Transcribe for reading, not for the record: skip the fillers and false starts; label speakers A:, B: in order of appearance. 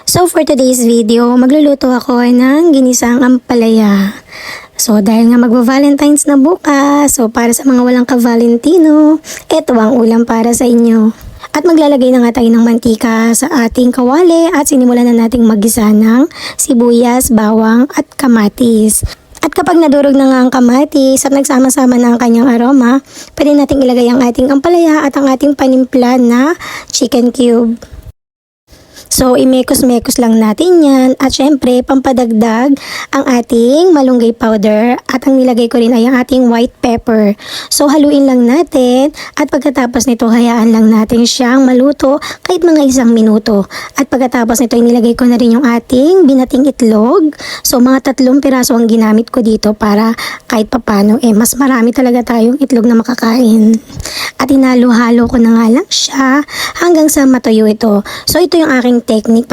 A: So for today's video, magluluto ako ng ginisang ampalaya. So dahil nga magva-Valentine's na bukas, so para sa mga walang ka-Valentino, ito ang ulam para sa inyo. At maglalagay na nga tayo ng mantika sa ating kawali at sinimulan na nating maggisa ng sibuyas, bawang at kamatis. At kapag nadurog na nga ang kamatis at nagsama-sama na ang kanyang aroma, pwede nating ilagay ang ating ampalaya at ang ating panimpla na chicken cube. So, imekos-mekos lang natin yan. At syempre, pampadagdag ang ating malunggay powder. At ang nilagay ko rin ay ang ating white pepper. So, haluin lang natin. At pagkatapos nito, hayaan lang natin siyang maluto kahit mga 1 minuto. At pagkatapos nito, inilagay ko na rin yung ating binating itlog. So, mga 3 piraso ang ginamit ko dito para kahit papano, mas marami talaga tayong itlog na makakain. At hinalo-halo ko na nga lang siya hanggang sa matuyo ito. So, ito yung aking technique.